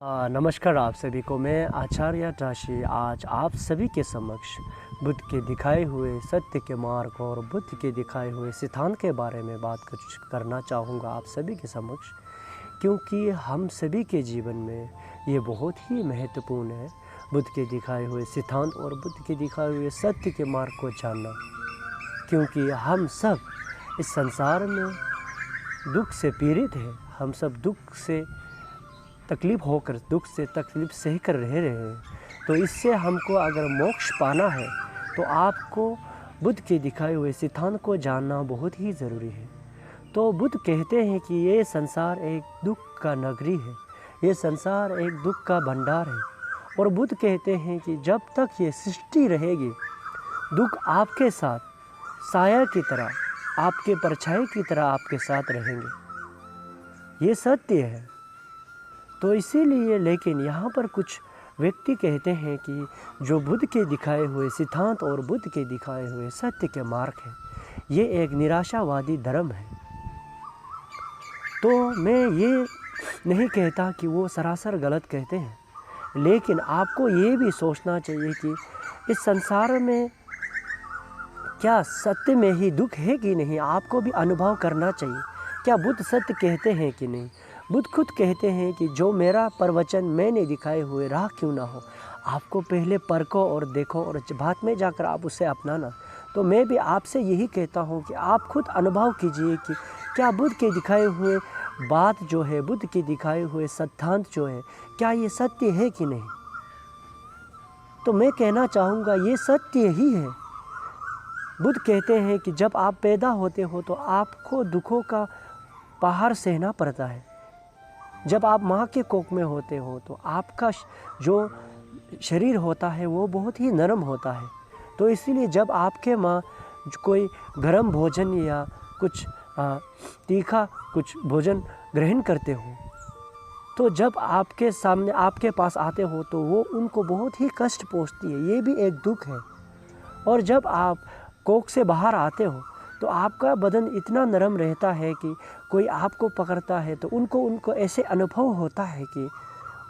नमस्कार आप सभी को। मैं आचार्य राशि आज आप सभी के समक्ष बुद्ध के दिखाए हुए सत्य के मार्ग और बुद्ध के दिखाए हुए सिद्धांत के बारे में बात करना चाहूँगा आप सभी के समक्ष, क्योंकि हम सभी के जीवन में ये बहुत ही महत्वपूर्ण है बुद्ध के दिखाए हुए सिद्धांत और बुद्ध के दिखाए हुए सत्य के मार्ग को जानना। क्योंकि हम सब इस संसार में दुख से पीड़ित हैं, हम सब दुख से तकलीफ़ होकर दुख से तकलीफ़ सह कर रह रहे हैं। तो इससे हमको अगर मोक्ष पाना है तो आपको बुद्ध के दिखाए हुए सिद्धांत को जानना बहुत ही ज़रूरी है। तो बुद्ध कहते हैं कि ये संसार एक दुख का नगरी है, ये संसार एक दुख का भंडार है। और बुद्ध कहते हैं कि जब तक ये सृष्टि रहेगी दुख आपके साथ साया की तरह, आपके परछाई की तरह आपके साथ रहेंगे। ये सत्य है। तो इसीलिए लेकिन यहाँ पर कुछ व्यक्ति कहते हैं कि जो बुद्ध के दिखाए हुए सिद्धांत और बुद्ध के दिखाए हुए सत्य के मार्ग है, ये एक निराशावादी धर्म है। तो मैं ये नहीं कहता कि वो सरासर गलत कहते हैं, लेकिन आपको ये भी सोचना चाहिए कि इस संसार में क्या सत्य में ही दुख है कि नहीं, आपको भी अनुभव करना चाहिए। क्या बुद्ध सत्य कहते हैं कि नहीं? बुद्ध खुद कहते हैं कि जो मेरा प्रवचन मैंने दिखाए हुए राह क्यों ना हो, आपको पहले परखो और देखो और बाद में जाकर आप उसे अपनाना। तो मैं भी आपसे यही कहता हूँ कि आप खुद अनुभव कीजिए कि क्या बुद्ध के दिखाए हुए बात जो है, बुद्ध के दिखाए हुए सिद्धांत जो है, क्या ये सत्य है कि नहीं। तो मैं कहना चाहूँगा ये सत्य ही है। बुद्ध कहते हैं कि जब आप पैदा होते हो तो आपको दुखों का पहाड़ सहना पड़ता है। जब आप माँ के कोख में होते हो तो आपका जो शरीर होता है वो बहुत ही नरम होता है। तो इसीलिए जब आपके माँ कोई गर्म भोजन या कुछ तीखा कुछ भोजन ग्रहण करते हो, तो जब आपके सामने आपके पास आते हो तो वो उनको बहुत ही कष्ट पहुँचती है। ये भी एक दुख है। और जब आप कोख से बाहर आते हो तो आपका बदन इतना नरम रहता है कि कोई आपको पकड़ता है तो उनको ऐसे अनुभव होता है कि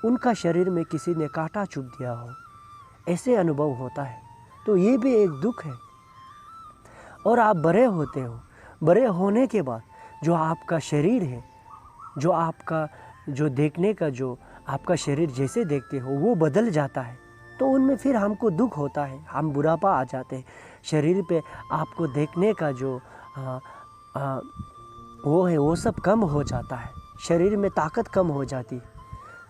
उनका शरीर में किसी ने कांटा चुभ दिया हो, ऐसे अनुभव होता है। तो ये भी एक दुख है। और आप बड़े होते हो, बड़े होने के बाद जो आपका शरीर है, जो आपका जो देखने का जो आपका शरीर जैसे देखते हो वो बदल जाता है। तो उनमें फिर हमको दुख होता है, हम बुढ़ापा आ जाते हैं। शरीर पे आपको देखने का जो वो है वो सब कम हो जाता है, शरीर में ताकत कम हो जाती है।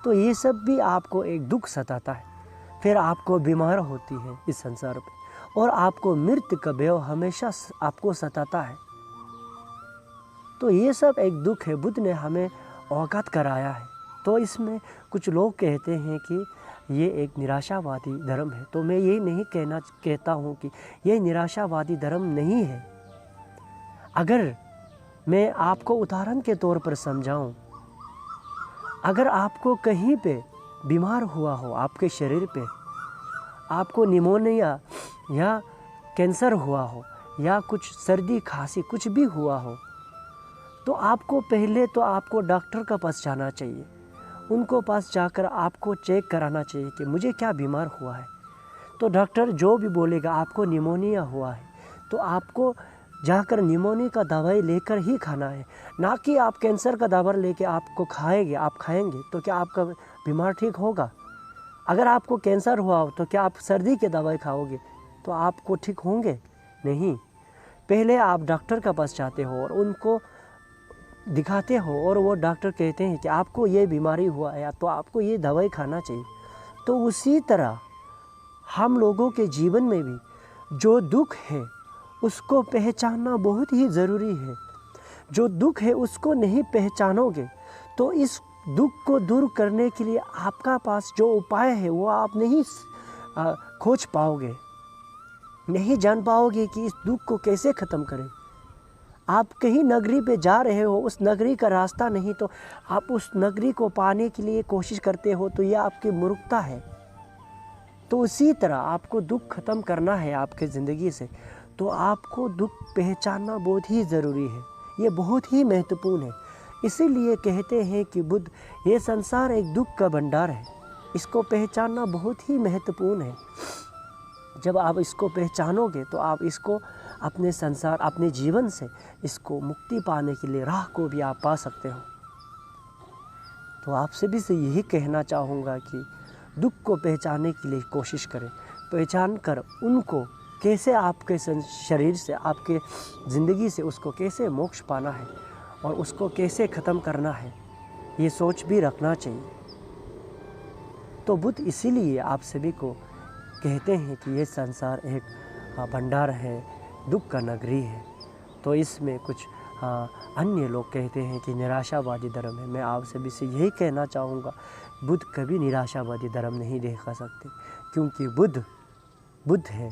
तो ये सब भी आपको एक दुख सताता है। फिर आपको बीमार होती है इस संसार पे, और आपको मृत्यु का भय हमेशा आपको सताता है। तो ये सब एक दुख है, बुद्ध ने हमें अवगत कराया है। तो इसमें कुछ लोग कहते हैं कि ये एक निराशावादी धर्म है। तो मैं ये नहीं कहता हूँ कि ये निराशावादी धर्म नहीं है। अगर मैं आपको उदाहरण के तौर पर समझाऊं, अगर आपको कहीं पे बीमार हुआ हो, आपके शरीर पे आपको निमोनिया या कैंसर हुआ हो या कुछ सर्दी खांसी कुछ भी हुआ हो, तो आपको पहले तो आपको डॉक्टर का पास जाना चाहिए। उनको पास जाकर आपको चेक कराना चाहिए कि मुझे क्या बीमार हुआ है। तो डॉक्टर जो भी बोलेगा आपको निमोनिया हुआ है तो आपको जाकर निमोनिया का दवाई लेकर ही खाना है, ना कि आप कैंसर का दवा लेके आप खाएंगे तो क्या आपका बीमार ठीक होगा। अगर आपको कैंसर हुआ हो तो क्या आप सर्दी के दवाई खाओगे तो आपको ठीक होंगे नहीं। पहले आप डॉक्टर का पास जाते हो और उनको दिखाते हो और वो डॉक्टर कहते हैं कि आपको ये बीमारी हुआ है तो आपको ये दवाई खाना चाहिए। तो उसी तरह हम लोगों के जीवन में भी जो दुख है उसको पहचानना बहुत ही ज़रूरी है। जो दुख है उसको नहीं पहचानोगे तो इस दुख को दूर करने के लिए आपका पास जो उपाय है वो आप नहीं खोज पाओगे, नहीं जान पाओगे कि इस दुख को कैसे ख़त्म करें। आप कहीं नगरी पे जा रहे हो, उस नगरी का रास्ता नहीं तो आप उस नगरी को पाने के लिए कोशिश करते हो, तो यह आपकी मूर्खता है। तो उसी तरह आपको दुख खत्म करना है आपके ज़िंदगी से, तो आपको दुख पहचानना बहुत ही ज़रूरी है। ये बहुत ही महत्वपूर्ण है। इसीलिए कहते हैं कि बुद्ध, ये संसार एक दुख का भंडार है, इसको पहचानना बहुत ही महत्वपूर्ण है। जब आप इसको पहचानोगे तो आप इसको अपने संसार, अपने जीवन से इसको मुक्ति पाने के लिए राह को भी आप पा सकते हो। तो आप सभी से यही कहना चाहूँगा कि दुख को पहचानने के लिए कोशिश करें, पहचान कर उनको कैसे आपके शरीर से, आपके ज़िंदगी से उसको कैसे मोक्ष पाना है और उसको कैसे ख़त्म करना है, ये सोच भी रखना चाहिए। तो बुद्ध इसीलिए आप सभी को कहते हैं कि ये संसार एक भंडार है, दुख का नगरी है। तो इसमें कुछ अन्य लोग कहते हैं कि निराशावादी धर्म है। मैं आप सभी से यही कहना चाहूँगा, बुद्ध कभी निराशावादी धर्म नहीं दिखा सकते, क्योंकि बुद्ध है।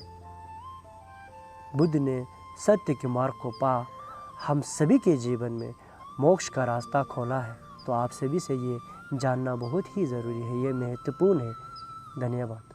बुद्ध ने सत्य के मार्ग को हम सभी के जीवन में मोक्ष का रास्ता खोला है। तो आप सभी से ये जानना बहुत ही ज़रूरी है, ये महत्वपूर्ण है। धन्यवाद।